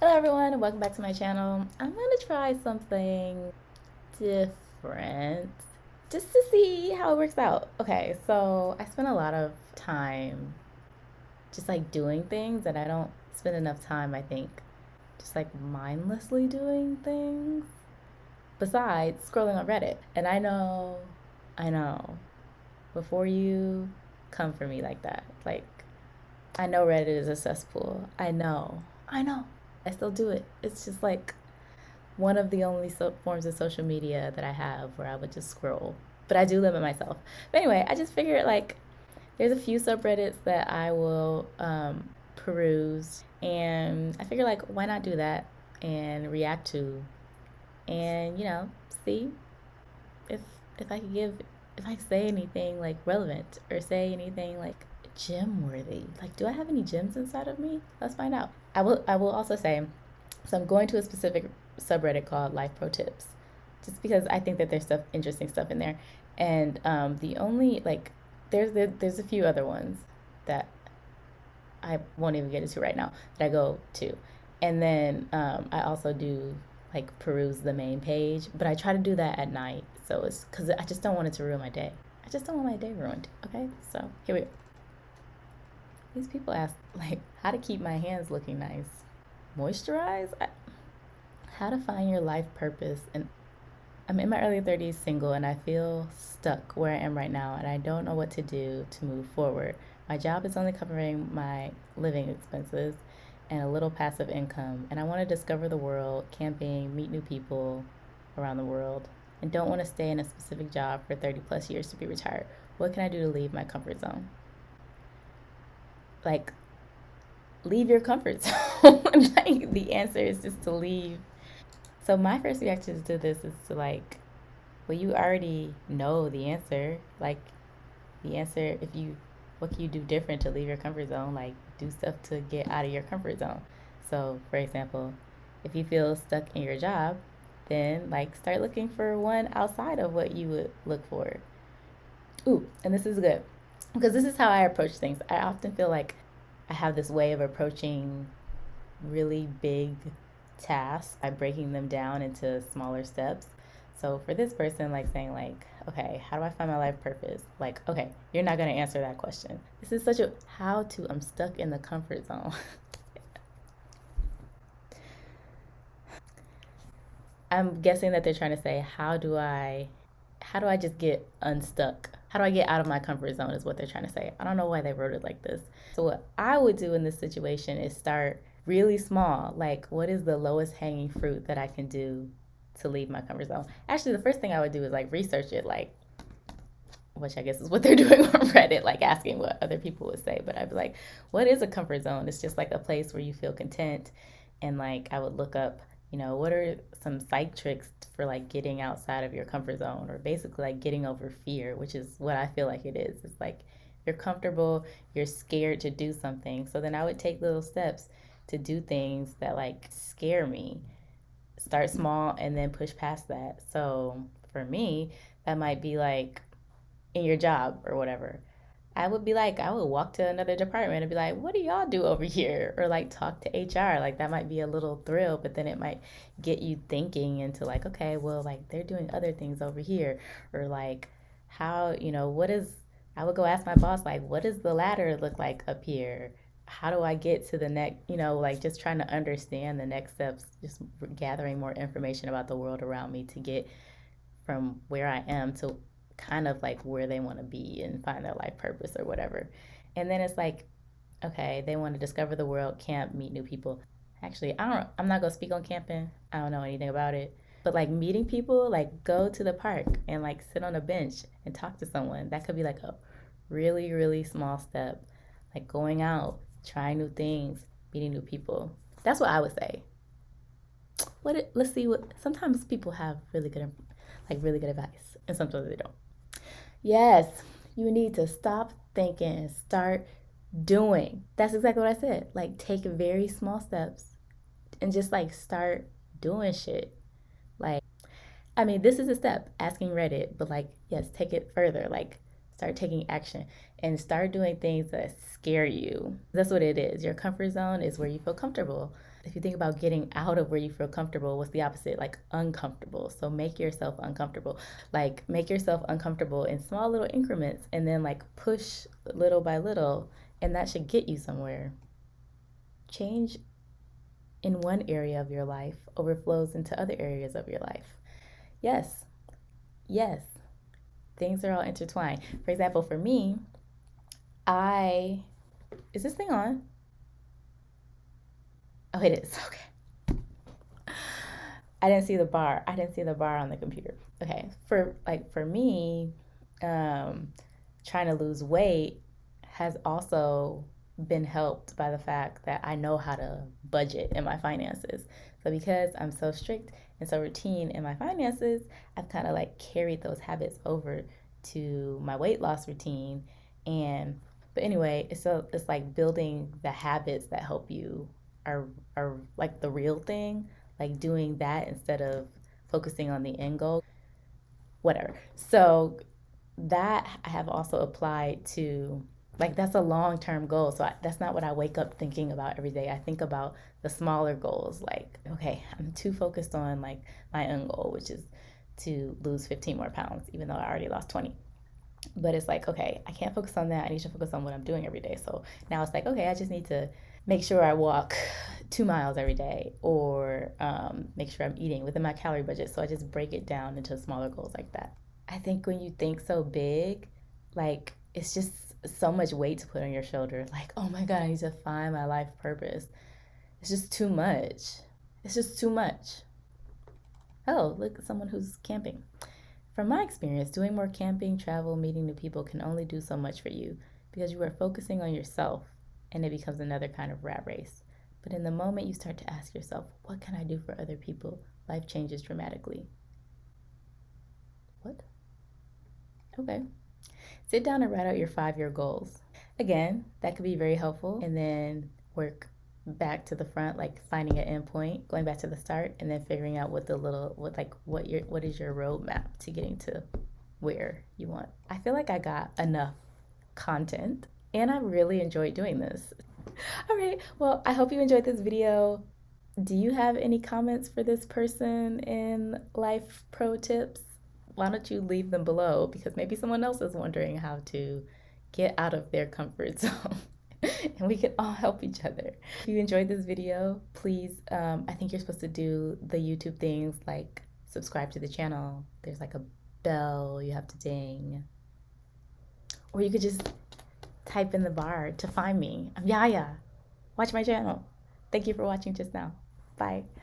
Hello everyone and welcome back to my channel. I'm gonna try something different just to see how it works out. Okay, so I spend a lot of time just like doing things and I don't spend enough time, I think, just like mindlessly doing things besides scrolling on Reddit. And I know, before you come for me like that, like I know Reddit is a cesspool. I know. I still do it. It's just like one of the only forms of social media that I have where I would just scroll. But I do limit myself. But anyway, I just figured like there's a few subreddits that I will peruse, and I figure like why not do that and react to, and see if if I could give if I say anything like relevant or say anything like gem worthy. Like, do I have any gems inside of me? Let's find out. I will also say, so I'm going to a specific subreddit called Life Pro Tips, just because I think that there's stuff interesting stuff in there, and the only like there's a few other ones that I won't even get into right now that I go to, and then I also do like peruse the main page, but I try to do that at night, so it's because I just don't want it to ruin my day. I just don't want my day ruined. Okay, so here we go. These people ask like how to keep my hands looking nice, moisturize, how to find your life purpose, and I'm in my early 30s, single, and I feel stuck where I am right now, and I don't know what to do to move forward. My job is only covering my living expenses and a little passive income, and I want to discover the world, camping, meet new people around the world, and don't want to stay in a specific job for 30 plus years to be retired. What can I do to leave my comfort zone? Like, leave your comfort zone. Like, the answer is just to leave. So, my first reaction to this is to like, well, you already know the answer. Like the answer, if you, what can you do different to leave your comfort zone? Like do stuff to get out of your comfort zone. So, for example, if you feel stuck in your job, then like start looking for one outside of what you would look for. Ooh, and this is good because this is how I approach things. I often feel like I have this way of approaching really big tasks by breaking them down into smaller steps. So for this person, like saying like, okay, how do I find my life purpose? Like, okay, you're not gonna answer that question. This is such a how to. I'm stuck in the comfort zone. I'm guessing that they're trying to say, how do I just get unstuck? How do I get out of my comfort zone is what they're trying to say. I don't know why they wrote it like this. So what I would do in this situation is start really small. Like what is the lowest hanging fruit that I can do to leave my comfort zone? Actually, the first thing I would do is like research it, like which I guess is what they're doing on Reddit, like asking what other people would say. But I'd be like, what is a comfort zone? It's just like a place where you feel content. And like I would look up, what are some psych tricks for like getting outside of your comfort zone, or basically like getting over fear, which is what I feel like it is. It's like you're comfortable, you're scared to do something. So then I would take little steps to do things that like scare me. Start small and then push past that. So for me, that might be like in your job or whatever. I would be like, I would walk to another department and be like, what do y'all do over here? Or like talk to HR. Like that might be a little thrill, but then it might get you thinking into like, okay, well, like they're doing other things over here. Or like, how, what is, I would go ask my boss, like, what does the ladder look like up here? How do I get to the next, like just trying to understand the next steps, just gathering more information about the world around me to get from where I am to kind of like where they want to be and find their life purpose or whatever. And then it's like, okay, they want to discover the world, camp, meet new people. Actually, I'm not going to speak on camping. I don't know anything about it. But like meeting people, like go to the park and like sit on a bench and talk to someone. That could be like a really, really small step. Like going out, trying new things, meeting new people. That's what I would say. Let's see what sometimes people have really good advice and sometimes they don't. Yes, you need to stop thinking and start doing. That's exactly what I said. Like, take very small steps and just like start doing shit. Like, I mean, this is a step, asking Reddit, but like, yes, take it further. Like, start taking action and start doing things that scare you. That's what it is. Your comfort zone is where you feel comfortable. if you think about getting out of where you feel comfortable, what's the opposite? Like uncomfortable. So make yourself uncomfortable. Like make yourself uncomfortable in small little increments and then like push little by little, and that should get you somewhere. Change in one area of your life overflows into other areas of your life. Yes, yes, things are all intertwined. For example, for me, I is this thing on? Oh, it is. Okay. I didn't see the bar. I didn't see the bar on the computer. Okay. For me, um, trying to lose weight has also been helped by the fact that I know how to budget in my finances. So because I'm so strict and so routine in my finances, I've kind of like carried those habits over to my weight loss routine. And but anyway, it's like building the habits that help you are like the real thing, like doing that instead of focusing on the end goal, whatever. So that I have also applied to, like, that's a long term goal. So that's not what I wake up thinking about every day. I think about the smaller goals, like, okay, I'm too focused on like my end goal, which is to lose 15 more pounds, even though I already lost 20. But it's like, okay, I can't focus on that. I need to focus on what I'm doing every day. So now it's like, okay, I just need to make sure I walk 2 miles every day, or make sure I'm eating within my calorie budget. So I just break it down into smaller goals like that. I think when you think so big, like it's just so much weight to put on your shoulder. Like, oh my God, I need to find my life purpose. It's just too much. It's just too much. Oh, look at someone who's camping. From my experience, doing more camping, travel, meeting new people can only do so much for you because you are focusing on yourself, and it becomes another kind of rat race. But in the moment you start to ask yourself, what can I do for other people? Life changes dramatically. What? Okay. Sit down and write out your 5 year goals. Again, that could be very helpful. And then work back to the front, like finding an endpoint, going back to the start, and then figuring out what is your roadmap to getting to where you want. I feel like I got enough content and I really enjoyed doing this. All right. Well, I hope you enjoyed this video. Do you have any comments for this person in Life Pro Tips? Why don't you leave them below? Because maybe someone else is wondering how to get out of their comfort zone. And we can all help each other. If you enjoyed this video, please, I think you're supposed to do the YouTube things like subscribe to the channel. There's like a bell you have to ding. Or you could just type in the bar to find me. I'm Yaya. Watch my channel. Thank you for watching just now. Bye.